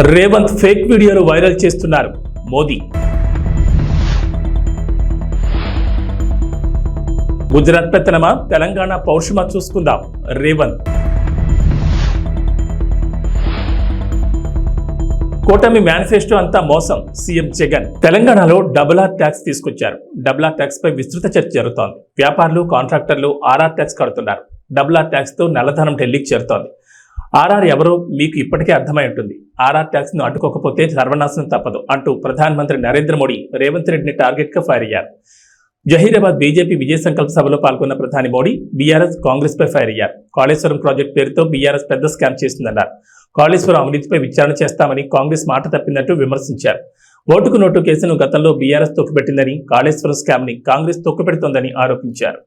Revanth fake వీడియోలు viral చేస్తున్నారు మోదీ. గుజరాత్ పెత్తనమా, తెలంగాణ పౌరుషమా చూసుకుందాం రేవంత్. కూటమి మేనిఫెస్టో అంతా మోసం, సీఎం జగన్. తెలంగాణలో డబుల్ ఆర్ ట్యాక్స్ తీసుకొచ్చారు. డబుల్ ఆర్ ట్యాక్స్ పై విస్తృత చర్చ జరుగుతోంది. వ్యాపారులు, కాంట్రాక్టర్లు ఆర్ఆర్ ట్యాక్స్ కడుతున్నారు. డబుల్ ఆర్ ట్యాక్స్ తో నల్లధనం ఢిల్లీకి చేరుతోంది. ఆర్ఆర్ ఎవరో మీకు ఇప్పటికే అర్థమై ఉంటుంది. ఆర్ఆర్ ట్యాక్స్ ను అడ్డుకోకపోతే సర్వనాశనం తప్పదు అంటూ ప్రధానమంత్రి నరేంద్ర మోడీ రేవంత్ రెడ్డిని టార్గెట్ గా ఫైర్ అయ్యారు. జహీరాబాద్ బీజేపీ విజయ సంకల్ప సభలో పాల్గొన్న ప్రధాని మోడీ బీఆర్ఎస్, కాంగ్రెస్ పై ఫైర్ అయ్యారు. కాళేశ్వరం ప్రాజెక్టు పేరుతో బీఆర్ఎస్ పెద్ద స్కామ్ చేసిందన్నారు. కాళేశ్వరం అవినీతిపై విచారణ చేస్తామని కాంగ్రెస్ మాట తప్పిందంటూ విమర్శించారు. ఓటుకు నోటు కేసును గతంలో బీఆర్ఎస్ తొక్కిపెట్టిందని, కాళేశ్వరం స్కామ్ ని కాంగ్రెస్ తొక్కిపెడుతోందని ఆరోపించారు.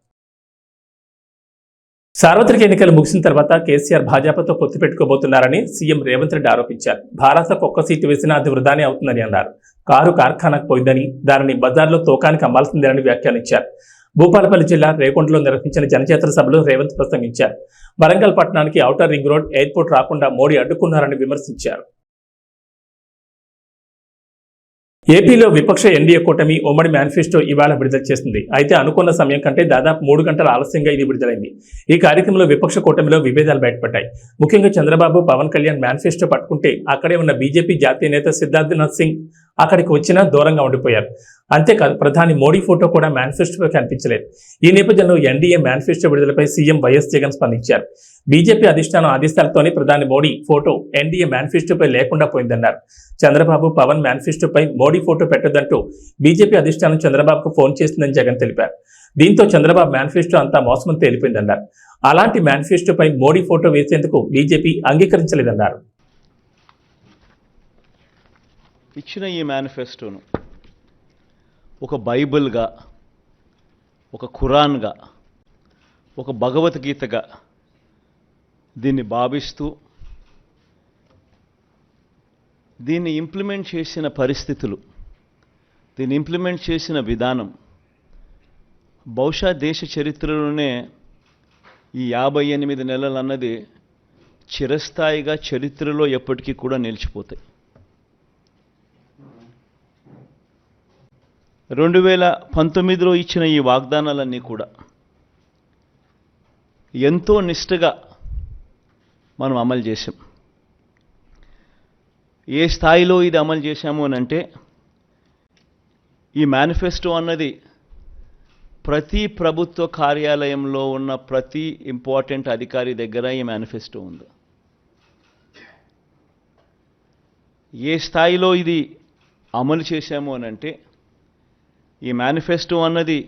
సార్వత్రిక ఎన్నికలు ముగిసిన తర్వాత కేసీఆర్ భాజపాతో పొత్తు పెట్టుకోబోతున్నారని సీఎం రేవంత్ రెడ్డి ఆరోపించారు. భారత్లకు ఒక్క సీటు వేసినా అది వృధానే అవుతుందని అన్నారు. కారు కార్ఖానాకు పోయిందని, దానిని బజార్లో తోకానికి అమ్మాల్సిందేనని వ్యాఖ్యానించారు. భూపాలపల్లి జిల్లా రేకొండలో నిర్వహించిన జనచేతన సభలో రేవంత్ ప్రసంగించారు. వరంగల్ పట్టణానికి ఔటర్ రింగ్ రోడ్, ఎయిర్పోర్ట్ రాకుండా మోడీ అడ్డుకున్నారని విమర్శించారు. ఏపీలో విపక్ష ఎన్డీఏ కూటమి ఉమ్మడి మేనిఫెస్టో ఇవాళ విడుదల చేసింది. అయితే అనుకున్న సమయం కంటే దాదాపు 3 గంటల ఆలస్యంగా ఇది విడుదలైంది. ఈ కార్యక్రమంలో విపక్ష కూటమిలో విభేదాలు బయటపడ్డాయి. ముఖ్యంగా చంద్రబాబు, పవన్ కళ్యాణ్ మేనిఫెస్టో పట్టుకుంటే అక్కడే ఉన్న బీజేపీ జాతీయ నేత సిద్ధార్థనాథ్ సింగ్ అక్కడికి వచ్చినా దూరంగా ఉండిపోయారు. అంతేకాదు, ప్రధాని మోడీ ఫోటో కూడా మేనిఫెస్టోలో కనిపించలేదు. ఈ నేపథ్యంలో ఎన్డీఏ మేనిఫెస్టో విడుదలపై సీఎం వైఎస్ జగన్ స్పందించారు. బీజేపీ అధిష్టానం ఆదేశాలతోనే ప్రధాని మోడీ ఫోటో ఎన్డీఏ మేనిఫెస్టోపై లేకుండా పోయిందన్నారు. చంద్రబాబు, పవన్ మేనిఫెస్టోపై మోడీ ఫోటో పెట్టొద్దంటూ బీజేపీ అధిష్టానం చంద్రబాబుకు ఫోన్ చేసిందని జగన్ తెలిపారు. దీంతో చంద్రబాబు మేనిఫెస్టో అంతా మోసమని తేలిపోయిందన్నారు. అలాంటి మేనిఫెస్టోపై మోడీ ఫోటో వేసేందుకు బీజేపీ అంగీకరించలేదన్నారు. ఇచ్చిన ఈ మేనిఫెస్టోను ఒక బైబిల్గా, ఒక ఖురాన్గా, ఒక భగవద్గీతగా దీన్ని భావిస్తూ దీన్ని ఇంప్లిమెంట్ చేసిన పరిస్థితులు, దీన్ని ఇంప్లిమెంట్ చేసిన విధానం బహుశా దేశ చరిత్రలోనే ఈ 58 నెలలు అన్నది చిరస్థాయిగా చరిత్రలో ఎప్పటికీ కూడా నిలిచిపోతాయి. 2019లో ఇచ్చిన ఈ వాగ్దానాలన్నీ కూడా ఎంతో నిష్ఠగా మనం అమలు చేశాం. ఏ స్థాయిలో ఇది అమలు చేశాము అని అంటే, ఈ మేనిఫెస్టో అన్నది ప్రతి ప్రభుత్వ కార్యాలయంలో ఉన్న ప్రతి ఇంపార్టెంట్ అధికారి దగ్గర ఈ మేనిఫెస్టో ఉంది. ఏ స్థాయిలో ఇది అమలు చేశాము అని అంటే, ఈ మేనిఫెస్టో అన్నది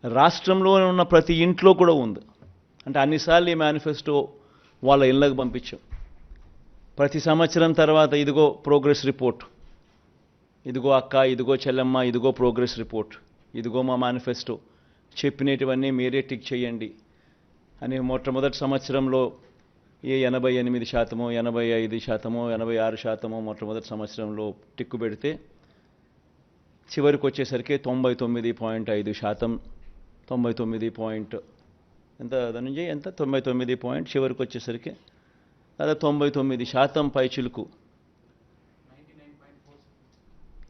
రాష్ట్రంలో ఉన్న ప్రతి ఇంట్లో కూడా ఉంది. అంటే అన్నిసార్లు ఈ మేనిఫెస్టో వాళ్ళ ఇళ్ళకు పంపించాం. ప్రతి సంవత్సరం తర్వాత ఇదిగో ప్రోగ్రెస్ రిపోర్ట్, ఇదిగో అక్క, ఇదిగో చెల్లెమ్మ, ఇదిగో ప్రోగ్రెస్ రిపోర్ట్, ఇదిగో మా మేనిఫెస్టో, చెప్పినటువన్నీ మీరే టిక్ చేయండి అని మొట్టమొదటి సంవత్సరంలో 88%, 85%, 86% మొట్టమొదటి సంవత్సరంలో టిక్కు పెడితే చివరికి వచ్చేసరికి 99.5%, 99 ఎంత ధనంజయ్ ఎంత 99 చివరికి వచ్చేసరికి దాదాపు 99% పైచిలుకు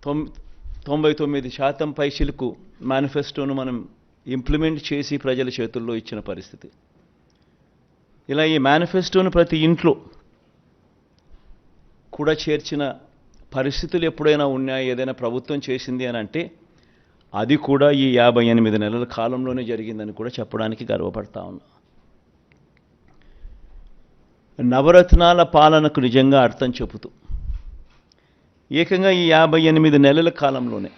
99% పైచిలుకు మేనిఫెస్టోను మనం ఇంప్లిమెంట్ చేసి ప్రజల చేతుల్లో ఇచ్చిన పరిస్థితి. ఇలా ఈ మేనిఫెస్టోను ప్రతి ఇంట్లో కూడా చేర్చిన పరిస్థితులు ఎప్పుడైనా ఉన్నాయి, ఏదైనా ప్రభుత్వం చేసింది అని అంటే అది కూడా ఈ 58 నెలల కాలంలోనే జరిగిందని కూడా చెప్పడానికి గర్వపడతా ఉన్నా. నవరత్నాల పాలనకు నిజంగా అర్థం చెబుతూ ఏకంగా ఈ 58 నెలల కాలంలోనే,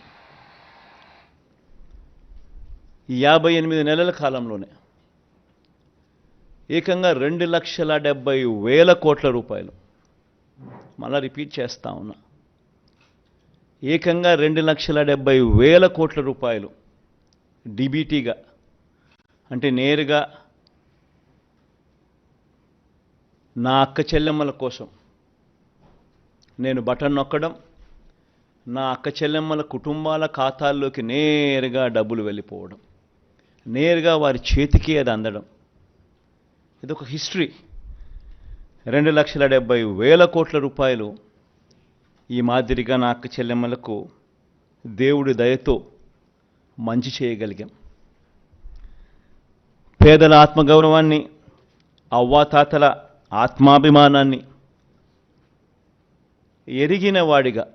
ఏకంగా 2,70,000 కోట్ల రూపాయలు, మళ్ళా రిపీట్ చేస్తా ఉన్నా, ఏకంగా 2,70,000 కోట్ల రూపాయలు డీబీటీగా, అంటే నేరుగా నా అక్క చెల్లెమ్మల కోసం నేను బటన్ నొక్కడం, నా అక్క చెల్లెమ్మల కుటుంబాల ఖాతాల్లోకి నేరుగా డబ్బులు వెళ్ళిపోవడం, నేరుగా వారి చేతికి అది అందడం, ఇదొక హిస్టరీ. 2,70,000 కోట్ల రూపాయలు ఈ మాదిరిగా నా అక్క చెల్లెమ్మలకు దేవుడి దయతో మంచి చేయగలిగాం. పేదల ఆత్మగౌరవాన్ని, అవ్వాతాతల ఆత్మాభిమానాన్ని ఎరిగిన వాడిగా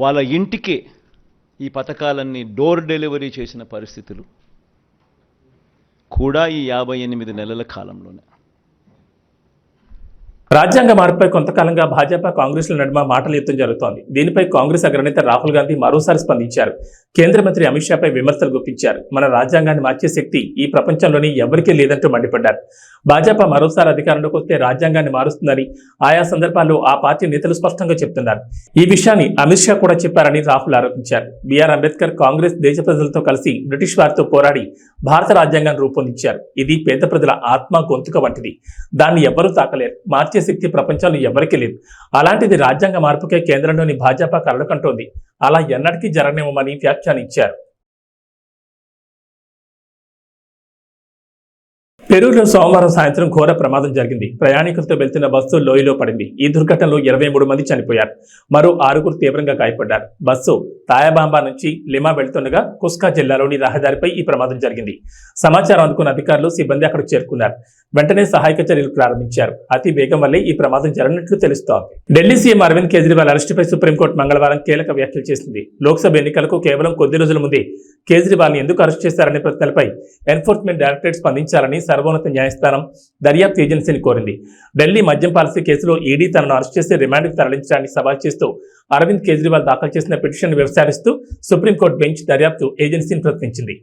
వాళ్ళ ఇంటికే ఈ పథకాలన్నీ డోర్ డెలివరీ చేసిన పరిస్థితులు కూడా ఈ 58 నెలల కాలంలోనే. రాజ్యాంగ మార్పుపై కొంతకాలంగా భాజపా కాంగ్రెస్ల నడుమ మాటల యుద్ధం జరుగుతోంది. దీనిపై కాంగ్రెస్ అగ్రనేత రాహుల్ గాంధీ మరోసారి స్పందించారు. కేంద్ర మంత్రి అమిత్ షాపై విమర్శలు గుప్పించారు. మన రాజ్యాంగాన్ని మార్చే శక్తి ఈ ప్రపంచంలోని ఎవరికీ లేదంటూ మండిపడ్డారు. భాజపా మరోసారి అధికారంలోకి వస్తే రాజ్యాంగాన్ని మారుస్తుందని ఆయా సందర్భాల్లో ఆ పార్టీ నేతలు స్పష్టంగా చెప్తున్నారు. ఈ విషయాన్ని అమిత్ షా కూడా చెప్పారని రాహుల్ ఆరోపించారు. బిఆర్ అంబేద్కర్ కాంగ్రెస్ దేశ ప్రజలతో కలిసి బ్రిటిష్ వారితో పోరాడి భారత రాజ్యాంగాన్ని రూపొందించారు. ఇది పేద ప్రజల ఆత్మ గొంతుక వంటిది. దాన్ని ఎవ్వరూ తాకలేరు. మార్చే శక్తి ప్రపంచంలో ఎవరికీ లేదు. అలాంటిది రాజ్యాంగ మార్పుకే కేంద్రంలోని భాజపా కరడు కంటోంది. అలా ఎన్నటికీ జరగనివ్వమని వ్యాఖ్యానించారు. పెరూరులో సోమవారం సాయంత్రం ఘోర ప్రమాదం జరిగింది. ప్రయాణికులతో వెళ్తున్న బస్సు లోయలో పడింది. ఈ దుర్ఘటనలో 23 మంది చనిపోయారు. మరో 6 తీవ్రంగా గాయపడ్డారు. బస్సు తాయాబాంబా నుంచి లిమా వెళ్తుండగా కుస్కా జిల్లాలోని రహదారిపై ఈ ప్రమాదం జరిగింది. సమాచారం అందుకున్న అధికారులు, సిబ్బంది అక్కడికి చేరుకున్నారు. వెంటనే సహాయక చర్యలు ప్రారంభించారు. అతి వేగం వల్లే ఈ ప్రమాదం జరిగినట్లు తెలుస్తోంది. ఢిల్లీ సీఎం అరవింద్ కేజ్రీవాల్ అరెస్టుపై సుప్రీంకోర్టు మంగళవారం కీలక వ్యాఖ్యలు చేసింది. లోక్సభ ఎన్నికలకు కేవలం కొద్ది రోజుల ముందే కేజ్రీవాల్ని ఎందుకు అరెస్ట్ చేశారనే ప్రశ్నలపై ఎన్ఫోర్స్మెంట్ డైరెక్టరేట్ స్పందించాలని సర్వోన్నత న్యాయస్థానం దర్యాప్తు ఏజెన్సీని కోరింది. ఢిల్లీ మద్యం పాలసీ కేసులో ఈడీ తనను అరెస్ట్ చేసి రిమాండ్కు తరలించడాన్ని సవాల్ చేస్తూ అరవింద్ కేజ్రీవాల్ దాఖలు చేసిన పిటిషన్ విచారిస్తూ సుప్రీంకోర్టు బెంచ్ దర్యాప్తు ఏజెన్సీని ప్రశ్నించింది.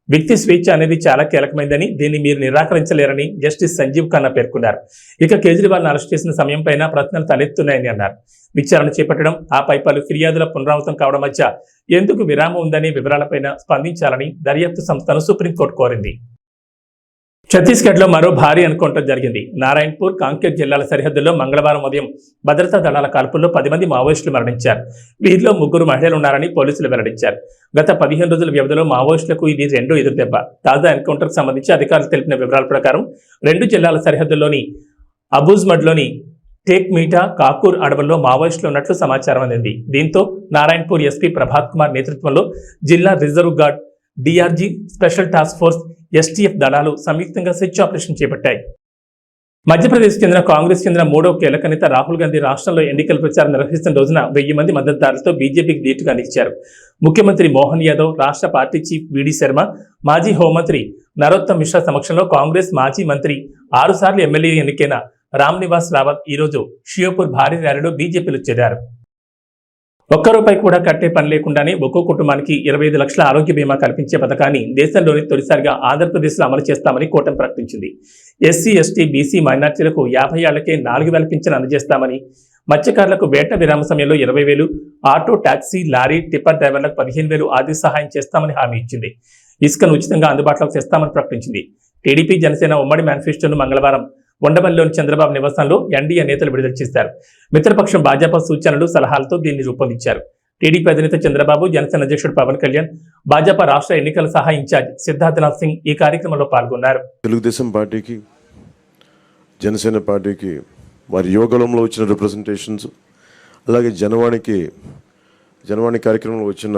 వ్యక్తి స్వేచ్ఛ అనేది చాలా కీలకమైందని, దీన్ని మీరు నిరాకరించలేరని జస్టిస్ సంజీవ్ ఖన్నా పేర్కొన్నారు. ఇక కేజ్రీవాల్ను అరెస్ట్ చేసిన సమయంపైన ప్రశ్నలు తలెత్తున్నాయని అన్నారు. విచారణ చేపట్టడం, ఆపై పలు ఫిర్యాదుల పునరావృతం కావడం మధ్య ఎందుకు విరామం ఉందనే వివరాలపైన స్పందించాలని దర్యాప్తు సంస్థను సుప్రీంకోర్టు కోరింది. ఛత్తీస్గఢ్లో మరో భారీ ఎన్కౌంటర్ జరిగింది. నారాయణపూర్, కాంకేర్ జిల్లాల సరిహద్దుల్లో మంగళవారం ఉదయం భద్రతా దళాల కాల్పుల్లో 10 మంది మావోయిస్టులు మరణించారు. వీరిలో 3 మహిళలు ఉన్నారని పోలీసులు వెల్లడించారు. గత 15 రోజుల వ్యవధిలో మావోయిస్టులకు ఇది రెండో ఎదురుదెబ్బ. తాజా ఎన్కౌంటర్కు సంబంధించి అధికారులు తెలిపిన వివరాల ప్రకారం 2 జిల్లాల సరిహద్దుల్లోని అబూజ్మడ్లోని టేక్ మీటా, కాకూర్ అడవుల్లో మావోయిస్టులు ఉన్నట్లు సమాచారం అందింది. దీంతో నారాయణపూర్ ఎస్పీ ప్రభాత్ కుమార్ నేతృత్వంలో జిల్లా reserve guard, DRG, special task force, STF దళాలు సంయుక్తంగా సెర్చ్ ఆపరేషన్ చేపట్టాయి. మధ్యప్రదేశ్ చెందిన కాంగ్రెస్ చెందిన 3వ కీలక నేత రాహుల్ గాంధీ రాష్ట్రంలో ఎన్నికల ప్రచారం నిర్వహిస్తున్న రోజున 1000 మంది మద్దతుదారులతో బీజేపీకి ధీటుగా నిలిచారు. ముఖ్యమంత్రి మోహన్ యాదవ్, రాష్ట్ర పార్టీ చీఫ్ విడి శర్మ, మాజీ హోంమంత్రి నరోత్తమ్ మిశ్రా సమక్షంలో కాంగ్రెస్ మాజీ మంత్రి 6 సార్లు ఎమ్మెల్యే ఎన్నికైన రామ్ నివాస్ రావత్ ఈరోజు షియోపూర్ భారీ ర్యాలీలో బీజేపీలో చేరారు. ₹1 కూడా కట్టే పని లేకుండానే ఒక్కో కుటుంబానికి 25 లక్షల ఆరోగ్య బీమా కల్పించే పథకాన్ని దేశంలోని తొలిసారిగా ఆంధ్రప్రదేశ్లో అమలు చేస్తామని కూటమి ప్రకటించింది. ఎస్సీ, ఎస్టీ, బీసీ మైనార్టీలకు 50 ఏళ్లకే 4,000 పింఛను అందజేస్తామని, మత్స్యకారులకు వేట విరామ సమయంలో 20,000, ఆటో, టాక్సీ, లారీ, టిప్పర్ డ్రైవర్లకు 15,000 ఆర్థిక సహాయం చేస్తామని హామీ ఇచ్చింది. ఇసుకను ఉచితంగా అందుబాటులోకి తెస్తామని ప్రకటించింది. టీడీపీ, జనసేన ఉమ్మడి మేనిఫెస్టోను మంగళవారం ఉండవల్లిలోని చంద్రబాబు నివాసంలో ఎన్డీఏ నేతలు విడుదల చేశారు. మిత్రపక్షం భాజపా సూచనలు, సలహాలతో దీన్ని రూపొందించారు. టీడీపీ అధినేత చంద్రబాబు, జనసేన అధ్యక్షుడు పవన్ కళ్యాణ్, భాజపా రాష్ట్ర ఎన్నికల సహాయ ఇన్ఛార్జ్ సిద్ధార్థనాథ్ సింగ్ ఈ కార్యక్రమంలో పాల్గొన్నారు. తెలుగుదేశం పార్టీకి, జనసేన పార్టీకి వారి యోగంలో వచ్చిన రిప్రజెంటేషన్స్, అలాగే జనవాణి కార్యక్రమంలో వచ్చిన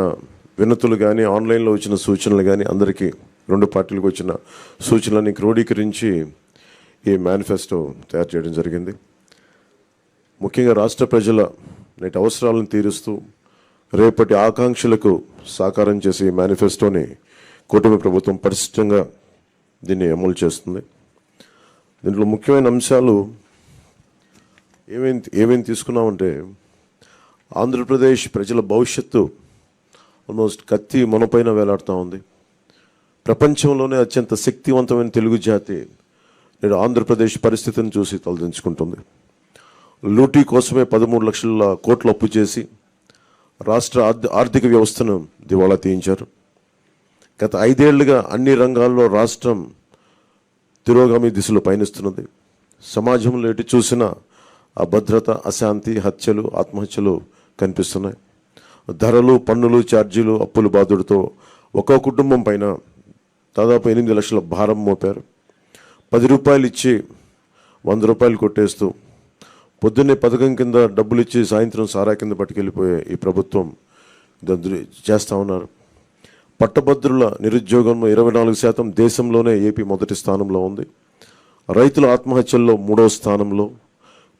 వినతులు కానీ, ఆన్లైన్లో వచ్చిన సూచనలు కానీ, అందరికీ 2 పార్టీలకు వచ్చిన సూచనలని క్రోడీకరించి ఈ మేనిఫెస్టో తయారు చేయడం జరిగింది. ముఖ్యంగా రాష్ట్ర ప్రజల నేటి అవసరాలను తీరుస్తూ రేపటి ఆకాంక్షలకు సాకారం చేసే ఈ మేనిఫెస్టోని కూటమి ప్రభుత్వం పరిశుభ్రంగా దీన్ని అమలు చేస్తుంది. దీంట్లో ముఖ్యమైన అంశాలు ఏమేమి తీసుకున్నామంటే, ఆంధ్రప్రదేశ్ ప్రజల భవిష్యత్తు ఆల్మోస్ట్ కత్తి మనపైన వేలాడుతూ ఉంది. ప్రపంచంలోనే అత్యంత శక్తివంతమైన తెలుగు జాతి నేడు ఆంధ్రప్రదేశ్ పరిస్థితిని చూసి తలదించుకుంటుంది. లూటీ కోసమే 13 లక్షల కోట్లు అప్పు చేసి రాష్ట్ర ఆర్థిక వ్యవస్థను దివాళా తీయించారు. గత 5 ఏళ్లుగా అన్ని రంగాల్లో రాష్ట్రం తిరోగామి దిశలో పయనిస్తున్నది. సమాజంలో ఎటు చూసినా అభద్రత, అశాంతి, హత్యలు, ఆత్మహత్యలు కనిపిస్తున్నాయి. ధరలు, పన్నులు, ఛార్జీలు, అప్పుల బాధుడితో ఒక్కో కుటుంబం పైన దాదాపు 8 లక్షల భారం మోపారు. రూపాయలు ఇచ్చి 100 రూపాయలు కొట్టేస్తూ పొద్దున్నే పథకం కింద డబ్బులు ఇచ్చి సాయంత్రం సారా కింద పట్టుకెళ్ళిపోయే ఈ ప్రభుత్వం చేస్తూ ఉన్నారు. పట్టభద్రుల నిరుద్యోగంలో 24% దేశంలోనే ఏపీ మొదటి స్థానంలో ఉంది. రైతుల ఆత్మహత్యల్లో 3వ స్థానంలో,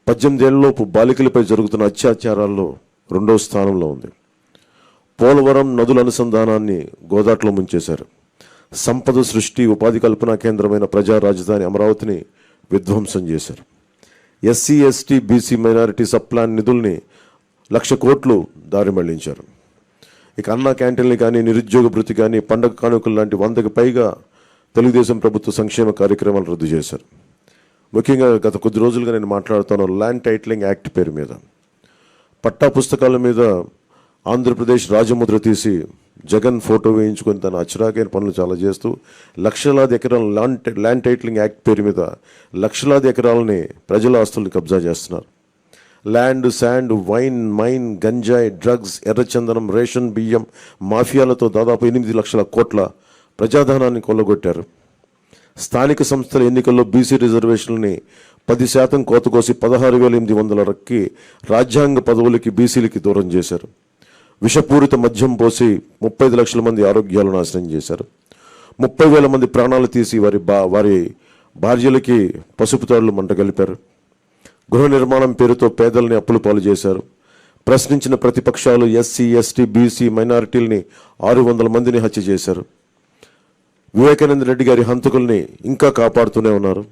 18 ఏళ్లలోపు బాలికలపై జరుగుతున్న అత్యాచారాల్లో 2వ స్థానంలో ఉంది. పోలవరం నదుల అనుసంధానాన్ని గోదాట్లో ముంచేశారు. సంపద సృష్టి, ఉపాధి కల్పనా కేంద్రమైన ప్రజా రాజధాని అమరావతిని విధ్వంసం చేశారు. SC, ST, BC, minority sub-plan నిధుల్ని 1,00,000 కోట్లు దారి మళ్లించారు. ఇక అన్నా క్యాంటీన్లు కానీ, నిరుద్యోగ భృతి కానీ, పండగ కానుకలు లాంటి 100కి పైగా తెలుగుదేశం ప్రభుత్వ సంక్షేమ కార్యక్రమాలు రద్దు చేశారు. ముఖ్యంగా గత కొద్ది రోజులుగా నేను మాట్లాడుతాను ల్యాండ్ టైటిలింగ్ యాక్ట్ పేరు మీద. పట్టా పుస్తకాల మీద ఆంధ్రప్రదేశ్ రాజముద్ర తీసి జగన్ ఫోటో వేయించుకొని తన అచ్చరాకైన పనులు చాలా చేస్తూ లక్షలాది ఎకరాల ల్యాండ్ టైటిలింగ్ యాక్ట్ పేరు మీద లక్షలాది ఎకరాలని ప్రజల ఆస్తుల్ని కబ్జా చేస్తున్నారు. ల్యాండ్, శాండ్, వైన్, మైన్, గంజాయి, డ్రగ్స్, ఎర్రచందనం, రేషన్ బియ్యం మాఫియాలతో దాదాపు 8 లక్షల కోట్ల ప్రజాధనాన్ని కొల్లగొట్టారు. స్థానిక సంస్థల ఎన్నికల్లో బీసీ రిజర్వేషన్లని 10% కోత కోసి 16,800కి రాజ్యాంగ పదవులకి బీసీలకి దూరం చేశారు. విషపూరిత మద్యం పోసి 35 లక్షల మంది ఆరోగ్యాలు నాశనం చేశారు. 30,000 మంది ప్రాణాలు తీసి వారి భార్యలకి పసుపు తాడులు మంట కలిపారు. గృహ నిర్మాణం పేరుతో పేదల్ని అప్పులు పాలు చేశారు. ప్రశ్నించిన ప్రతిపక్షాలు ఎస్సీ, ఎస్టీ, బీసీ, మైనారిటీలని 600 మందిని హత్య చేశారు. వివేకానంద రెడ్డి గారి హంతకుల్ని ఇంకా కాపాడుతూనే ఉన్నారు.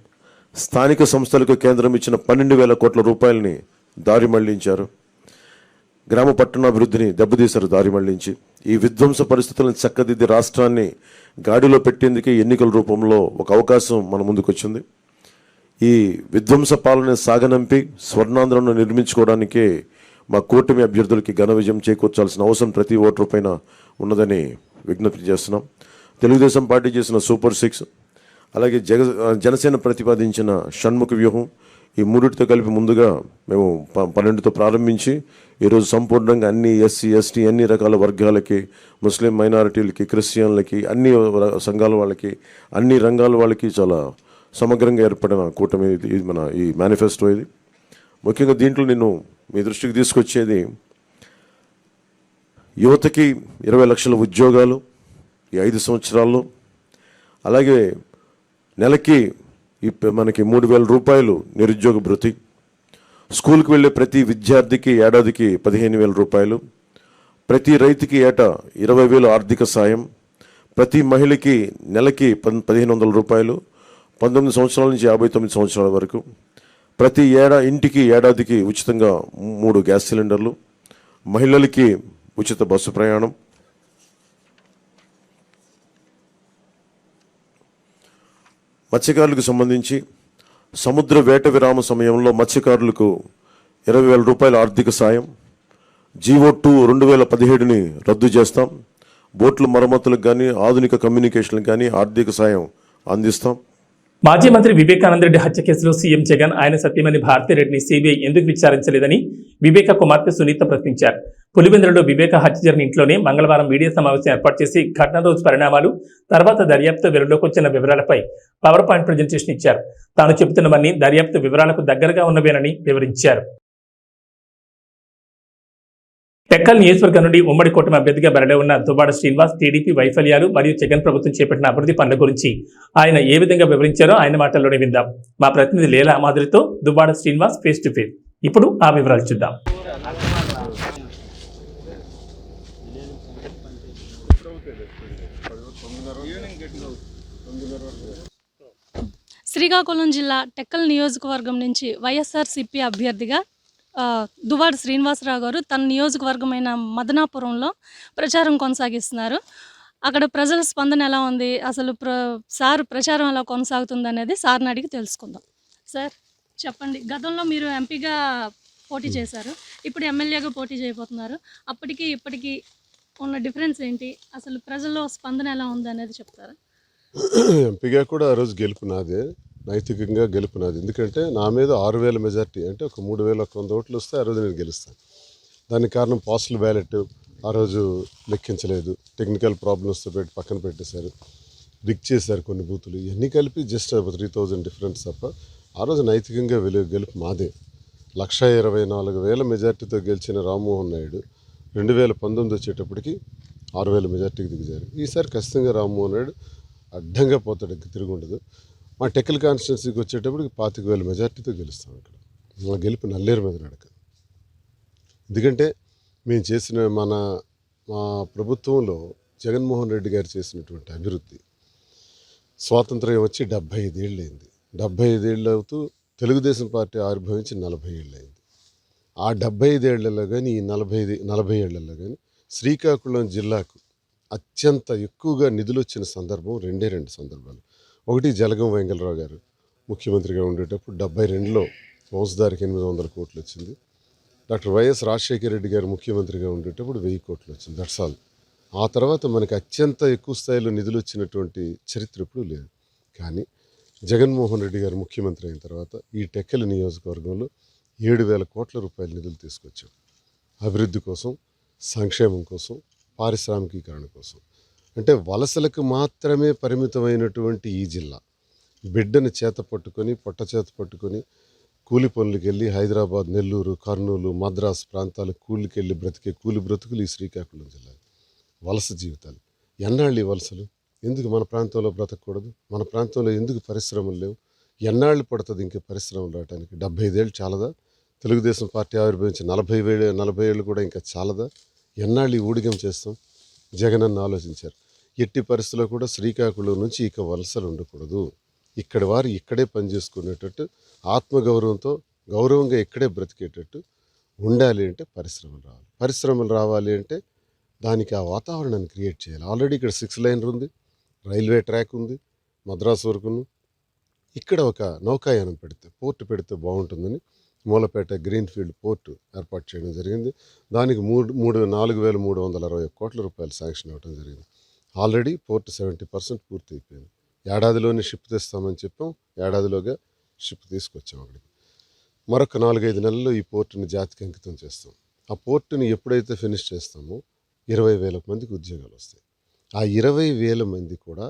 స్థానిక సంస్థలకు కేంద్రం ఇచ్చిన 12,000 కోట్ల రూపాయలని దారి మళ్లించారు. గ్రామ పట్టణాభివృద్ధిని దెబ్బతీశారు దారి మళ్లించి. ఈ విధ్వంస పరిస్థితులను చక్కదిద్ది రాష్ట్రాన్ని గాడిలో పెట్టేందుకే ఎన్నికల రూపంలో ఒక అవకాశం మన ముందుకు వచ్చింది. ఈ విధ్వంస పాలన సాగనంపి స్వర్ణాంధ్రను నిర్మించుకోవడానికే మా కూటమి అభ్యర్థులకి ఘన విజయం చేకూర్చాల్సిన అవసరం ప్రతి ఓటరు పైన ఉన్నదని విజ్ఞప్తి చేస్తున్నాం. తెలుగుదేశం పార్టీ చేసిన సూపర్ 6, అలాగే జనసేన ప్రతిపాదించిన షణ్ముఖ వ్యూహం, ఈ మూడిటితో కలిపి ముందుగా మేము 12తో ప్రారంభించి ఈరోజు సంపూర్ణంగా అన్ని ఎస్సీ, ఎస్టీ, అన్ని రకాల వర్గాలకి, ముస్లిం మైనారిటీలకి, క్రిస్టియన్లకి, అన్ని సంఘాల వాళ్ళకి, అన్ని రంగాల వాళ్ళకి చాలా సమగ్రంగా ఏర్పడిన కూటమి ఇది మన ఈ మేనిఫెస్టో. ఇది ముఖ్యంగా దీంట్లో నేను మీ దృష్టికి తీసుకొచ్చేది యువతకి 20 లక్షల ఉద్యోగాలు ఈ 5 సంవత్సరాల్లో, అలాగే నెలకి మనకి 3,000 రూపాయలు నిరుద్యోగ భృతి, స్కూల్కి వెళ్ళే ప్రతి విద్యార్థికి ఏడాదికి 15,000 రూపాయలు, ప్రతి రైతుకి ఏటా 20,000 ఆర్థిక సాయం, ప్రతి మహిళకి నెలకి 1,500 రూపాయలు, 19 సంవత్సరాల నుంచి 59 సంవత్సరాల వరకు, ప్రతి ఇంటికి ఏడాదికి ఉచితంగా 3 గ్యాస్ సిలిండర్లు, మహిళలకి ఉచిత బస్సు ప్రయాణం, మత్స్యకారులకు సంబంధించి సముద్ర వేట విరామ సమయంలో మత్స్యకారులకు 20,000 రూపాయల ఆర్థిక సాయం, జీవో2 2017ని రద్దు చేస్తాం, బోట్ల మరమ్మతులకు కానీ ఆధునిక కమ్యూనికేషన్లకు కానీ ఆర్థిక సాయం అందిస్తాం. మాజీ మంత్రి వివేకానంద రెడ్డి హత్య కేసులో సీఎం జగన్ ఆయన సతీమణి భారతిరెడ్డిని సిబిఐ ఎందుకు విచారించలేదని వివేక కుమార్తె సునీత ప్రశ్నించారు. పులివెందులలో వివేక హత్య జరిగిన ఇంట్లోనే మంగళవారం మీడియా సమావేశం ఏర్పాటు చేసి ఘటన రోజు పరిణామాలు, తర్వాత దర్యాప్తు వెలుగులోకి వచ్చిన వివరాలపై పవర్ పాయింట్ ప్రజెంటేషన్ ఇచ్చారు. తాను చెబుతున్నవన్నీ దర్యాప్తు వివరాలకు దగ్గరగా ఉన్నవేనని వివరించారు. టెక్కల్ నియోజకవర్గం నుండి ఉమ్మడి కూటమి అభ్యర్థిగా బరిలో ఉన్న దువ్వాడ శ్రీనివాస్ టీడీపీ వైఫల్యాలు మరియు జగన్ ప్రభుత్వం చేపట్టిన అభివృద్ధి పనుల గురించి ఆయన ఏ విధంగా వివరించారో ఆయన మాటల్లోనే విందాం. మా ప్రతినిధి లీలా మాదిరితో Duvvada Srinivas face to face. ఇప్పుడు ఆ వివరాలు చూద్దాం. శ్రీకాకుళం జిల్లా టెక్కల్ నియోజకవర్గం నుంచి వైఎస్ఆర్సీపీ అభ్యర్థిగా దువ్వాడ శ్రీనివాసరావు గారు తన నియోజకవర్గమైన మదనాపురంలో ప్రచారం కొనసాగిస్తున్నారు. అక్కడ ప్రజల స్పందన ఎలా ఉంది, అసలు సార్ ప్రచారం ఎలా కొనసాగుతుంది అనేది సార్ని అడిగి తెలుసుకుందాం. సార్ చెప్పండి, గతంలో మీరు ఎంపీగా పోటీ చేశారు, ఇప్పుడు ఎమ్మెల్యేగా పోటీ చేయబోతున్నారు. అప్పటికి ఇప్పటికీ ఉన్న డిఫరెన్స్ ఏంటి, అసలు ప్రజల్లో స్పందన ఎలా ఉంది అనేది చెప్తారా? ఎంపీగా కూడా ఆ రోజు గెలుపు నాదే, నైతికంగా గెలుపు నాది. ఎందుకంటే నా మీద 6,000 మెజార్టీ, అంటే ఒక 3,100 ఓట్లు వస్తే ఆ రోజు నేను గెలుస్తాను. దానికి కారణం పోస్టల్ బ్యాలెట్ ఆ రోజు లెక్కించలేదు, టెక్నికల్ ప్రాబ్లమ్స్తో పక్కన పెట్టేశారు. రిగ్ చేశారు కొన్ని బూతులు, ఇవన్నీ కలిపి జస్ట్ 3000 డిఫరెన్స్ తప్ప ఆ రోజు నైతికంగా గెలుపు మాదే. 1,24,000 మెజార్టీతో గెలిచిన రామ్మోహన్ నాయుడు 2019 వచ్చేటప్పటికి 6,000 మెజార్టీకి దిగుజారు. ఈసారి ఖచ్చితంగా రామ్మోహన్ నాయుడు అడ్డంగా పోతాడు, తిరిగి ఉండదు. మా టెక్కల్ కాన్స్టిట్యున్సీకి వచ్చేటప్పటికి 25,000 మెజార్టీతో గెలుస్తాం. ఇక్కడ మా గెలుపు నల్లేరు మీద నడక. ఎందుకంటే మేము చేసిన మా ప్రభుత్వంలో జగన్మోహన్ రెడ్డి గారు చేసినటువంటి అభివృద్ధి, స్వాతంత్ర్యం వచ్చి 75 ఏళ్ళు అయింది. 75 ఏళ్ళు అవుతూ తెలుగుదేశం పార్టీ ఆవిర్భవించి 40 ఏళ్ళు అయింది. ఆ 75 ఏళ్లలో కానీ ఈ 40 ఏళ్లలో కానీ శ్రీకాకుళం జిల్లాకు అత్యంత ఎక్కువగా నిధులు వచ్చిన సందర్భం రెండు సందర్భాలు. ఒకటి జలగం వెంగళరావు గారు ముఖ్యమంత్రిగా ఉండేటప్పుడు 72లో వంశధారికి 800 కోట్లు వచ్చింది. డాక్టర్ వైఎస్ రాజశేఖర రెడ్డి గారు ముఖ్యమంత్రిగా ఉండేటప్పుడు 1000 కోట్లు వచ్చింది. That's all. ఆ తర్వాత మనకి అత్యంత ఎక్కువ స్థాయిలో నిధులు వచ్చినటువంటి చరిత్ర ఎప్పుడూ లేదు. కానీ జగన్మోహన్ రెడ్డి గారు ముఖ్యమంత్రి అయిన తర్వాత ఈ టెక్కలి నియోజకవర్గంలో 7,000 కోట్ల రూపాయల నిధులు తీసుకొచ్చాం. అభివృద్ధి కోసం, సంక్షేమం కోసం, పారిశ్రామికీకరణ కోసం. అంటే వలసలకు మాత్రమే పరిమితమైనటువంటి ఈ జిల్లా బిడ్డను చేత పట్టుకొని, పొట్ట చేత పట్టుకొని కూలి పనులకు వెళ్ళి హైదరాబాద్, నెల్లూరు, కర్నూలు, మద్రాసు ప్రాంతాలు కూలికి వెళ్ళి బ్రతికే కూలి బ్రతుకులు ఈ శ్రీకాకుళం జిల్లా. వలస జీవితాలు. ఎన్నాళ్ళు ఈ వలసలు? ఎందుకు మన ప్రాంతంలో బ్రతకూడదు? మన ప్రాంతంలో ఎందుకు పరిశ్రమలు లేవు? ఎన్నాళ్ళు పడుతుంది ఇంక పరిశ్రమలు రావడానికి? 75 ఏళ్ళు చాలదా? తెలుగుదేశం పార్టీ ఆవిర్భవించి 40 ఏళ్ళు కూడా ఇంకా చాలదా? ఎన్నాళ్ళు ఈ ఊడిగం చేస్తాం? జగనన్న ఆలోచించారు. ఎట్టి పరిస్థితుల్లో కూడా శ్రీకాకుళం నుంచి ఇక వలసలు ఉండకూడదు. ఇక్కడి వారు ఇక్కడే పనిచేసుకునేటట్టు, ఆత్మగౌరవంతో గౌరవంగా ఇక్కడే బ్రతికేటట్టు ఉండాలి అంటే పరిశ్రమలు రావాలి అంటే దానికి ఆ వాతావరణాన్ని క్రియేట్ చేయాలి. ఆల్రెడీ ఇక్కడ 6 లైనర్ ఉంది, రైల్వే ట్రాక్ ఉంది, మద్రాసు వరకును. ఇక్కడ ఒక నౌకాయానం పోర్టు పెడితే బాగుంటుందని మూలపేట గ్రీన్ఫీల్డ్ పోర్టు ఏర్పాటు చేయడం జరిగింది. దానికి 4,361 కోట్ల రూపాయలు శాంక్షన్ అవ్వడం జరిగింది. ఆల్రెడీ పోర్టు 70% పూర్తి అయిపోయింది. ఏడాదిలోనే షిప్ తెస్తామని చెప్పాం. ఏడాదిలోగా షిప్ తీసుకొచ్చాం అక్కడికి. మరొక 4-5 నెలల్లో ఈ పోర్టుని జాతికి అంకితం చేస్తాం. ఆ పోర్టుని ఎప్పుడైతే ఫినిష్ చేస్తామో 20,000 మందికి ఉద్యోగాలు వస్తాయి. ఆ 20,000 మంది కూడా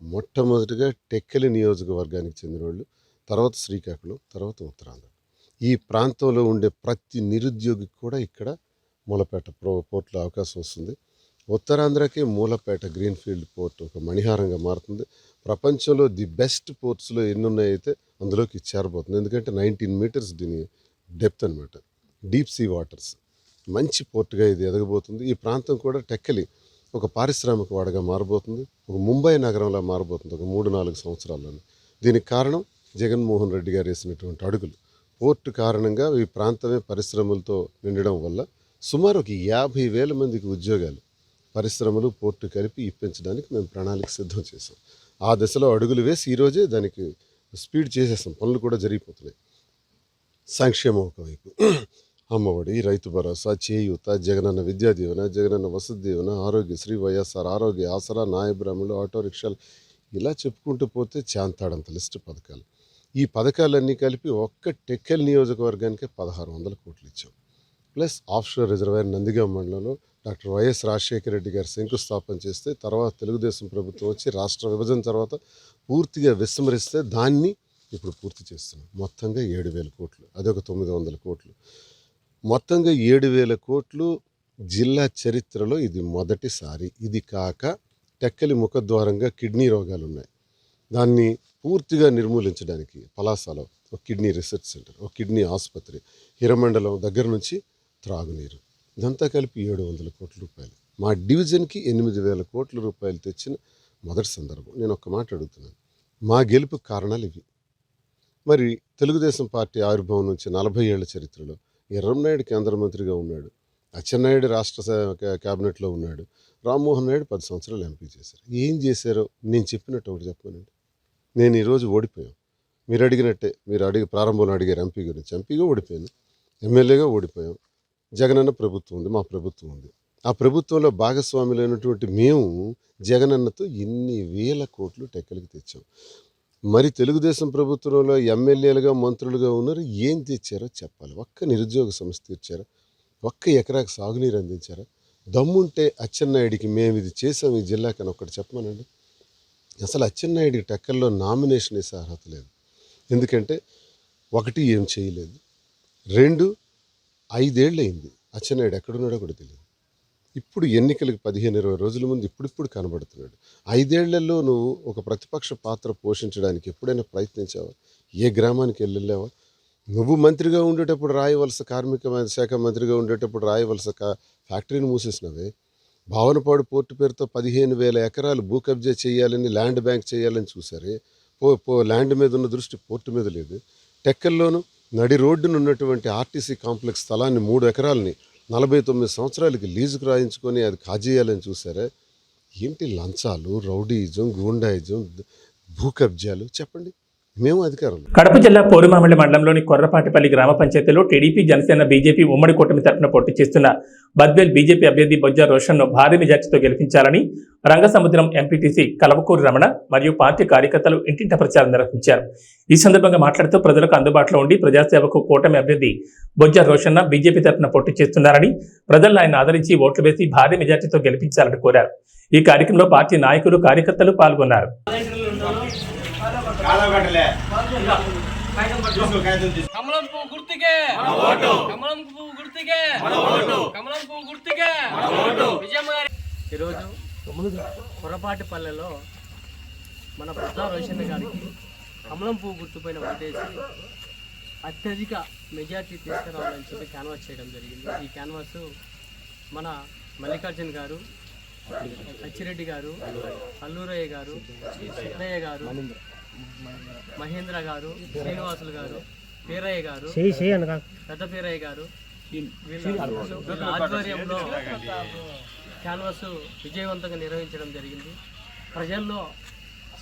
మొట్టమొదటిగా టెక్కలి నియోజకవర్గానికి చెందిన వాళ్ళు, తర్వాత శ్రీకాకుళం, తర్వాత ఉత్తరాంధ్ర. ఈ ప్రాంతంలో ఉండే ప్రతి నిరుద్యోగికి కూడా ఇక్కడ మూలపేట పోర్టులో అవకాశం వస్తుంది. ఉత్తరాంధ్రకి మూలపేట గ్రీన్ఫీల్డ్ పోర్ట్ ఒక మణిహారంగా మారుతుంది. ప్రపంచంలో ది బెస్ట్ పోర్ట్స్లో ఎన్ని ఉన్నాయైతే అందులోకి చేరబోతుంది. ఎందుకంటే 19 మీటర్స్ దీని డెప్త్ అనమాట. Deep sea waters. మంచి పోర్టుగా ఇది ఎదగబోతుంది. ఈ ప్రాంతం కూడా టెక్కలి ఒక పారిశ్రామిక వాడగా మారబోతుంది. ఒక ముంబై నగరంలా మారబోతుంది ఒక 3-4 సంవత్సరాల్లోనే. దీనికి కారణం జగన్మోహన్ రెడ్డి గారు వేసినటువంటి అడుగులు. పోర్టు కారణంగా ఈ ప్రాంతమే పరిశ్రమలతో నిండడం వల్ల సుమారు ఒక 50,000 మందికి ఉద్యోగాలు పరిశ్రమలు పోర్టు కలిపి ఇప్పించడానికి మేము ప్రణాళిక సిద్ధం చేసాం. ఆ దశలో అడుగులు వేసి ఈరోజే దానికి స్పీడ్ చేసేసాం. పనులు కూడా జరిగిపోతున్నాయి. సంక్షేమం ఒకవైపు, అమ్మఒడి, రైతు భరోసా, చేయూత, జగనన్న విద్యా దీవెన, జగనన్న వసతి దీవెన, ఆరోగ్యశ్రీ, వైఎస్ఆర్ ఆరోగ్య ఆసరా, నాయబ్రాహ్మణులు, ఆటో రిక్షాలు, ఇలా చెప్పుకుంటూ పోతే చాంతాడంత లిస్టు పథకాలు. ఈ పథకాలన్నీ కలిపి ఒక్క టెక్కల్ నియోజకవర్గానికే 1,600 కోట్లు ఇచ్చాం. ప్లస్ ఆఫ్షోర్ రిజర్వాయర్ నందిగామ మండలంలో డాక్టర్ వైఎస్ రాజశేఖర రెడ్డి గారు శంకుస్థాపన చేస్తే, తర్వాత తెలుగుదేశం ప్రభుత్వం వచ్చి రాష్ట్ర విభజన తర్వాత పూర్తిగా విస్మరిస్తే దాన్ని ఇప్పుడు పూర్తి చేస్తున్నాం. మొత్తంగా 7,000 కోట్లు, అదొక 900 కోట్లు. మొత్తంగా 7,000 కోట్లు జిల్లా చరిత్రలో ఇది మొదటిసారి. ఇది కాక టెక్కలి ముఖద్వారంగా కిడ్నీ రోగాలు ఉన్నాయి. దాన్ని పూర్తిగా నిర్మూలించడానికి పలాసలో ఒక కిడ్నీ రీసెర్చ్ సెంటర్, ఒక కిడ్నీ ఆసుపత్రి, హిరమండలం దగ్గర నుంచి త్రాగునీరు, ఇదంతా కలిపి 700 కోట్ల రూపాయలు. మా డివిజన్కి 8,000 కోట్ల రూపాయలు తెచ్చిన మొదటి సందర్భం. నేను ఒక్క మాట అడుగుతున్నాను, మా గెలుపు కారణాలు ఇవి. మరి తెలుగుదేశం పార్టీ ఆవిర్భావం నుంచి 40 ఏళ్ల చరిత్రలో ఎర్రంనాయుడు కేంద్ర మంత్రిగా ఉన్నాడు, అచ్చెన్నాయుడు రాష్ట్ర క్యాబినెట్లో ఉన్నాడు, రామ్మోహన్ నాయుడు 10 సంవత్సరాలు ఎంపీ చేశారు. ఏం చేశారో నేను చెప్పినట్టు ఒకటి చెప్పానండి. నేను ఈరోజు ఓడిపోయాం. మీరు అడిగినట్టే, మీరు ప్రారంభంలో అడిగారు ఎంపీ గురించి. ఎంపీగా ఓడిపోయాను, ఎమ్మెల్యేగా ఓడిపోయాం. జగనన్న ప్రభుత్వం ఉంది, మా ప్రభుత్వం ఉంది. ఆ ప్రభుత్వంలో భాగస్వాములైనటువంటి మేము జగనన్నతో ఎన్ని వేల కోట్లు టెక్కలికి తెచ్చాం. మరి తెలుగుదేశం ప్రభుత్వంలో ఎమ్మెల్యేలుగా మంత్రులుగా ఉన్నారు, ఏం తెచ్చారో చెప్పాలి. ఒక్క నిరుద్యోగ సమస్య తీర్చారా? ఒక్క ఎకరాకు సాగునీరు అందించారా? దమ్ముంటే అచ్చెన్నాయుడికి మేము ఇది చేసాం ఈ జిల్లాకని ఒక్కటి చెప్పమనండి. అసలు అచ్చెన్నాయుడికి టెక్కల్లో నామినేషన్ వేసే అర్హత లేదు. ఎందుకంటే ఒకటి ఏం చేయలేదు, 2 5 ఏళ్ళు అయింది అచ్చెన్నాయుడు ఎక్కడున్నాడో కూడా తెలియదు. ఇప్పుడు ఎన్నికలకు 15-20 రోజుల ముందు ఇప్పుడిప్పుడు కనబడుతున్నాడు. 5 ఏళ్లలో నువ్వు ఒక ప్రతిపక్ష పాత్ర పోషించడానికి ఎప్పుడైనా ప్రయత్నించావా? ఏ గ్రామానికి వెళ్ళావా? నువ్వు మంత్రిగా ఉండేటప్పుడు రాయవలస కార్మిక శాఖ మంత్రిగా ఉండేటప్పుడు రాయవలస ఫ్యాక్టరీని మూసేసినవే. భావనపాడు పోర్టు పేరుతో 15,000 ఎకరాలు భూ కబ్జా చేయాలని, ల్యాండ్ బ్యాంక్ చేయాలని చూసారే. ల్యాండ్ మీద ఉన్న దృష్టి పోర్టు మీద లేదు. టెక్కల్లోనూ నడి రోడ్డును ఉన్నటువంటి ఆర్టీసీ కాంప్లెక్స్ స్థలాన్ని 3 ఎకరాలని 49 సంవత్సరాలకి లీజుకు రాయించుకొని అది కాజేయాలని చూసారా. ఏంటి లంచాలు, రౌడీయిజం, గూండాయిజం, భూ కబ్జాలు? చెప్పండి, మేము అధికారంలో. కడప జిల్లా పోరుమామిడి మండలంలోని కొర్రపాటిపల్లి గ్రామ పంచాయతీలో టీడీపీ, జనసేన, బీజేపీ ఉమ్మడి కూటమి తరఫున పోటీ చేస్తున్న బద్వేల్ బీజేపీ అభ్యర్థి బొజ్జ రోషన్ను భారీ మెజార్టీతో గెలిపించాలని రంగసముద్రం ఎంపీటీసీ కలవకూరి రమణ మరియు పార్టీ కార్యకర్తలు ఇంటింట ప్రచారం నిర్వహించారు. ఈ సందర్భంగా మాట్లాడుతూ ప్రజలకు అందుబాటులో ఉండి ప్రజాసేవకు కూటమి అభ్యర్థి బొజ్జ రోషన్న బీజేపీ తరఫున పోటీ చేస్తున్నారని, ప్రజలను ఆయన ఆదరించి ఓట్లు వేసి భారీ మెజార్టీతో గెలిపించాలని కోరారు. ఈ కార్యక్రమంలో పార్టీ నాయకులు, కార్యకర్తలు పాల్గొన్నారు. కమలం పువ్వు గుర్తుకే కమలం పువ్వు గుర్తుకే కమలం పువ్వు గుర్తుకే ఈరోజు కొర్రపాటిపల్లెలో మన బొజ్జ రోషన్న గారికి కమలం పువ్వు గుర్తుపైన ఓటేసి అత్యధిక మెజార్టీ తీసుకురావాలని చెప్పి క్యాన్వాస్ చేయడం జరిగింది. ఈ క్యాన్వాస్ మన మల్లికార్జున్ గారు, అచ్చిరెడ్డి గారు, అల్లూరయ్య గారు, సిద్ధయ్య గారు, మహేంద్ర గారు, శ్రీనివాసులు గారు, పేరయ్య గారు, పెద్ద పేరయ్య గారు వీళ్ళ ఆధ్వర్యంలో క్యాన్వాస్ విజయవంతంగా నిర్వహించడం జరిగింది. ప్రజల్లో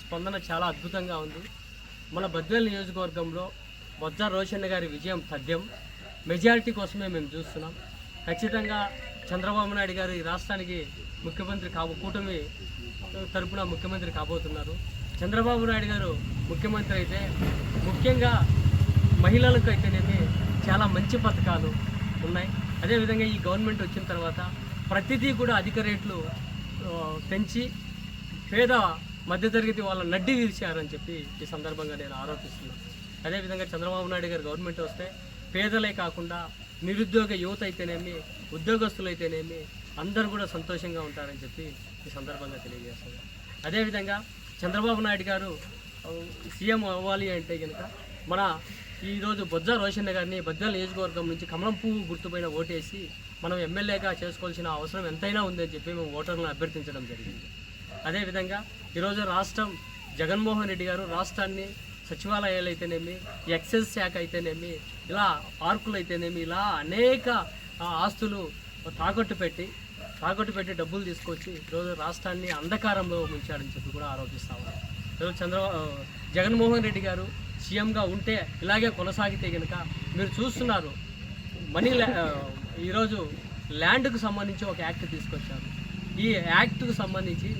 స్పందన చాలా అద్భుతంగా ఉంది. మన బద్వేల్ నియోజకవర్గంలో బొజ్జ రోషన్న గారి విజయం తథ్యం. మెజారిటీ కోసమే మేము చూస్తున్నాం. ఖచ్చితంగా చంద్రబాబు నాయుడు గారు ఈ రాష్ట్రానికి ముఖ్యమంత్రి కూటమి తరపున ముఖ్యమంత్రి కాబోతున్నారు. చంద్రబాబు నాయుడు గారు ముఖ్యమంత్రి అయితే ముఖ్యంగా మహిళలకు అయితేనేమి చాలా మంచి పథకాలు ఉన్నాయి. అదేవిధంగా ఈ గవర్నమెంట్ వచ్చిన తర్వాత ప్రతిదీ కూడా అధిక రేట్లు పెంచి పేద మధ్యతరగతి వాళ్ళ నడ్డి విరిచారని చెప్పి ఈ సందర్భంగా నేను ఆరోపిస్తున్నాను. అదేవిధంగా చంద్రబాబు నాయుడు గారు గవర్నమెంట్ వస్తే పేదలే కాకుండా నిరుద్యోగ యువత అయితేనేమి, ఉద్యోగస్తులు అయితేనేమి అందరూ కూడా సంతోషంగా ఉంటారని చెప్పి ఈ సందర్భంగా తెలియజేస్తున్నాను. అదేవిధంగా చంద్రబాబు నాయుడు గారు సీఎం అవ్వాలి అంటే కనుక మన ఈరోజు బొజ్జ రోషన్న గారిని బద్వేల్ నియోజకవర్గం నుంచి కమలం పువ్వు గుర్తుపైన ఓటేసి మనం ఎమ్మెల్యేగా చేసుకోవాల్సిన అవసరం ఎంతైనా ఉందని చెప్పి మేము ఓటర్లను అభ్యర్థించడం జరిగింది. అదేవిధంగా ఈరోజు రాష్ట్రం జగన్మోహన్ రెడ్డి గారు రాష్ట్రాన్ని సచివాలయాలు అయితేనేమి, ఎక్సైజ్ శాఖ అయితేనేమి, ఇలా పార్కులు అయితేనేమి, ఇలా అనేక ఆస్తులు తాకట్టు పెట్టి డబ్బులు తీసుకొచ్చి ఈరోజు రాష్ట్రాన్ని అంధకారంలో ముంచాడని చెప్పి కూడా ఆరోపిస్తాము. ఈరోజు జగన్మోహన్ రెడ్డి గారు సీఎంగా ఉంటే ఇలాగే కొనసాగితే కనుక మీరు చూస్తున్నారు ఈరోజు ల్యాండ్కు సంబంధించి ఒక యాక్ట్ తీసుకొచ్చారు. ఈ యాక్ట్కు సంబంధించి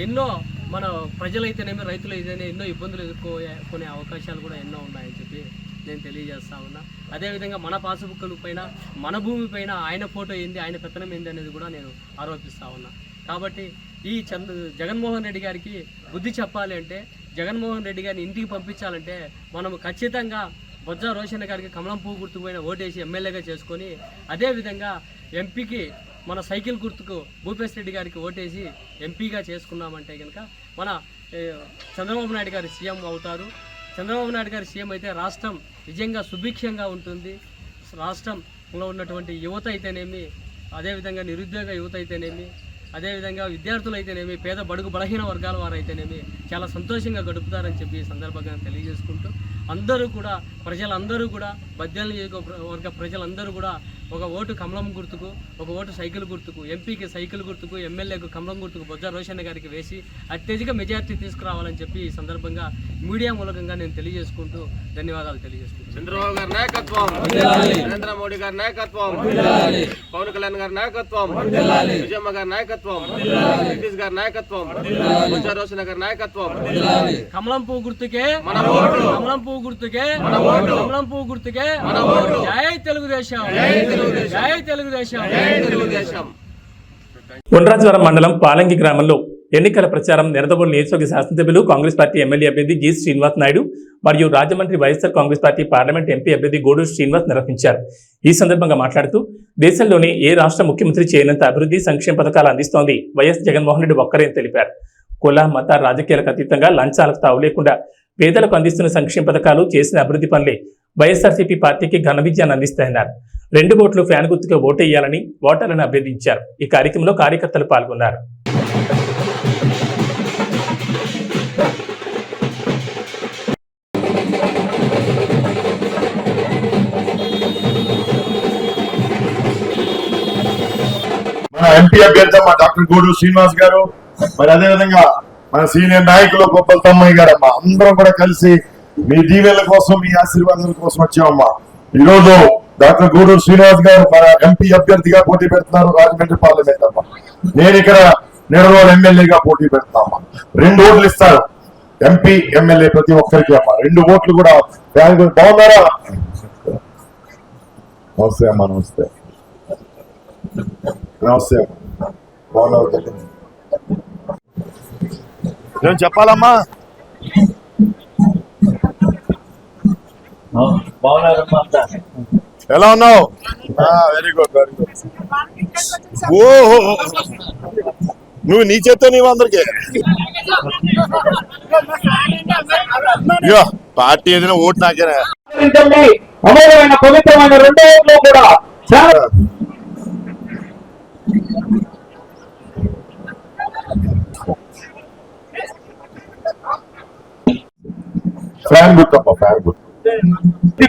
ఎన్నో మన ప్రజలైతేనేమి, రైతులైతేనే ఎన్నో ఇబ్బందులు ఎదుర్కొనే అవకాశాలు కూడా ఎన్నో ఉన్నాయని చెప్పి నేను తెలియజేస్తా ఉన్నా. అదేవిధంగా మన పాసుబుక్కుల పైన, మన భూమి పైన ఆయన ఫోటో ఏంది, ఆయన పెత్తనం ఏంది అనేది కూడా నేను ఆరోపిస్తా ఉన్నా. కాబట్టి ఈ జగన్మోహన్ రెడ్డి గారికి బుద్ధి చెప్పాలి అంటే, జగన్మోహన్ రెడ్డి గారిని ఇంటికి పంపించాలంటే మనం ఖచ్చితంగా బొజ్జ రోషన్న గారికి కమలం పువ్వు గుర్తుపోయిన ఓటేసి ఎమ్మెల్యేగా చేసుకొని, అదేవిధంగా ఎంపీకి మన సైకిల్ గుర్తుకు భూపేశ్ రెడ్డి గారికి ఓటేసి ఎంపీగా చేసుకున్నామంటే కనుక మన చంద్రబాబు నాయుడు గారు సీఎం అవుతారు. చంద్రబాబు నాయుడు గారి సీఎం అయితే రాష్ట్రం నిజంగా సుభిక్షంగా ఉంటుంది. రాష్ట్రంలో ఉన్నటువంటి యువత అయితేనేమి, అదేవిధంగా నిరుద్యోగ యువత అయితేనేమి, అదేవిధంగా విద్యార్థులు అయితేనేమి, పేద బడుగు బలహీన వర్గాల వారు అయితేనేమి చాలా సంతోషంగా గడుపుతారని చెప్పి ఈ సందర్భంగా తెలియజేసుకుంటూ, ప్రజలందరూ కూడా బద్వేల్ నియోజకవర్గ ప్రజలందరూ కూడా ఒక ఓటు కమలం గుర్తుకు, ఒక ఓటు సైకిల్ గుర్తుకు, ఎంపీకి సైకిల్ గుర్తుకు, ఎమ్మెల్యేకు కమలం గుర్తుకు బొజ్జ రోషన్న గారికి వేసి అత్యధిక మెజార్టీ తీసుకురావాలని చెప్పి ఈ సందర్భంగా మీడియా మూలకంగా నేను తెలియజేసుకుంటూ ధన్యవాదాలు తెలియజేసుకుంటాను. చంద్రబాబు గారి నాయకత్వం, నరేంద్ర మోడీ గారి నాయకత్వం, పవన్ కళ్యాణ్ గారి నాయకత్వం, విజయమ్మ గారి నాయకత్వం, నితీష్ గారి నాయకత్వం, బొజ్జ రోషన్న గారి నాయకత్వం. కమలం పువ్వు గుర్తుకే మన ఓటు, కమలం పువ్వు గుర్తుకే మన ఓటు, కమలం పువ్వు గుర్తుకే మన ఓటు. జై తెలుగుదేశం, జై తెలుగుదేశం, జై తెలుగుదేశం. ఉండ్రాజవరం మండలం పాలంగి గ్రామంలో ఎన్నికల ప్రచారం నిడదవోలు నియోజకవర్గ శాసనసభ్యులు కాంగ్రెస్ పార్టీ ఎమ్మెల్యే అభ్యర్థి జి శ్రీనివాస్ నాయుడు మరియు Rajahmundry YSR Congress party parliament MP అభ్యర్థి గూడూరు శ్రీనివాస్ నిర్వహించారు. ఈ సందర్భంగా మాట్లాడుతూ దేశంలోనే ఏ రాష్ట్ర ముఖ్యమంత్రి చేయనంత అభివృద్ధి సంక్షేమ పథకాలు అందిస్తోంది వైఎస్ జగన్మోహన్ రెడ్డి ఒక్కరే అని తెలిపారు. కుల మత రాజకీయాలకు అతీతంగా లంచాలకు తావు లేకుండా పేదలకు అందిస్తున్న సంక్షేమ పథకాలు చేసిన అభివృద్ధి పనులే వైఎస్ఆర్సీపీ పార్టీకి ఘన విజయాన్ని అందిస్తాయన్నారు. 2 ఓట్లు ఫ్యాన్ గుర్తుగా ఓటేయాలని ఓటర్లను అభ్యర్థించారు. ఈ కార్యక్రమంలో కార్యకర్తలు పాల్గొన్నారు. మన ఎంపీ అభ్యర్థి మా డాక్టర్ గూడూరు శ్రీనివాస్ గారు, మరి అదేవిధంగా మన సీనియర్ నాయకులు గొప్పల తమ్మయ్య గారు అమ్మా, అందరం కూడా కలిసి మీ దీవెనల కోసం మీ ఆశీర్వాదాల కోసం వచ్చామమ్మా. ఈ రోజు డాక్టర్ గూడూరు శ్రీనివాస్ గారు మన ఎంపీ అభ్యర్థిగా పోటీ పెడుతున్నారు రాజమండ్రి పార్లమెంట్ అమ్మా. నేను ఇక్కడ నిడదవోలు ఎమ్మెల్యేగా పోటీ పెడతామమ్మా. 2 ఓట్లు ఇస్తారు ఎంపీ ఎమ్మెల్యే ప్రతి ఒక్కరికి అమ్మా. 2 ఓట్లు కూడా బాగున్నారా? నమస్తే అమ్మా. నమస్తే నమస్తే బాగున్నారు. నేను చెప్పాలమ్మా. ఎలా ఉన్నావు? Very good very good. ఓహో, నువ్వు నీ చేత్తో నీవు అందరికి పార్టీ ఏదైనా ఓటు నాకేనా? అమూల్యమైన పవిత్రమైన 2 ఓట్లు కూడా చాలా ఫ్యాన్ గుర్తప్ప ఫ్యాన్ గుర్తు.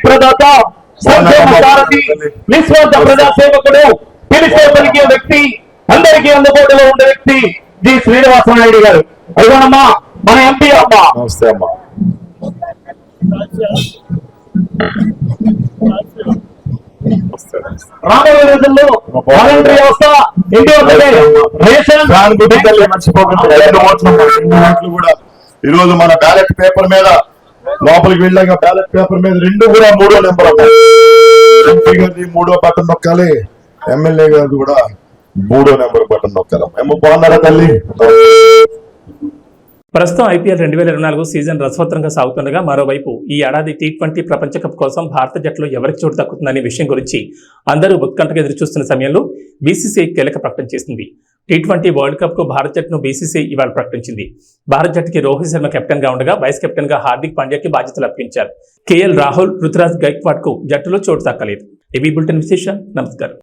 ప్రదాత, సంక్షేమ సారథి, నిస్వార్థ ప్రజాసేవకుడు, పిలిస్తే పలికే వ్యక్తి, అందరికీ అందుబాటులో ఉండే వ్యక్తి జి శ్రీనివాస నాయుడు గారు. అయ్యోనమ్మా మన ఎంపీ అమ్మా. నమస్తే అమ్మా. రాబోయే రోజుల్లో వాలంటరీ వ్యవస్థ మర్చిపోకుండా 2 ఓట్లు కూడా ఈ రోజు మన బ్యాలెట్ పేపర్ మీద లోపలికి వెళ్ళాక బ్యాలెట్ పేపర్ మీద 2 కూడా 3వ నెంబర్ అమ్మా. ఎంపీ గారిది 3వ బటన్ నొక్కాలి, ఎమ్మెల్యే గారిది కూడా 3వ నెంబర్ బటన్ నొక్కాలి. ఏమో బాగున్నారా తల్లి? ప్రస్తుతం ఐపీఎల్ 2024 సీజన్ రసవత్తరంగా సాగుతుండగా మరోవైపు ఈ ఏడాది T20 ప్రపంచ కప్ కోసం భారత జట్టులో ఎవరికి చోటు దక్కుతుందనే విషయం గురించి అందరూ ఉత్కంఠగా ఎదురుచూస్తున్న సమయంలో బీసీసీఐ కీలక ప్రకటన చేసింది. T20 వరల్డ్ కప్ కు భారత జట్టును బీసీసీఐ ఇవాళ ప్రకటించింది. భారత జట్టుకి రోహిత్ శర్మ కెప్టెన్ గా ఉండగా వైస్ కెప్టెన్ గా హార్దిక్ పాండ్యాకి బాధ్యతలు అప్పగించారు. కేఎల్ రాహుల్, రుతురాజ్ గైక్వాడ్ కు జట్టులో చోటు దక్కలేదు. ఏబీ బులెటిన్ విశేషాలు. నమస్కారం.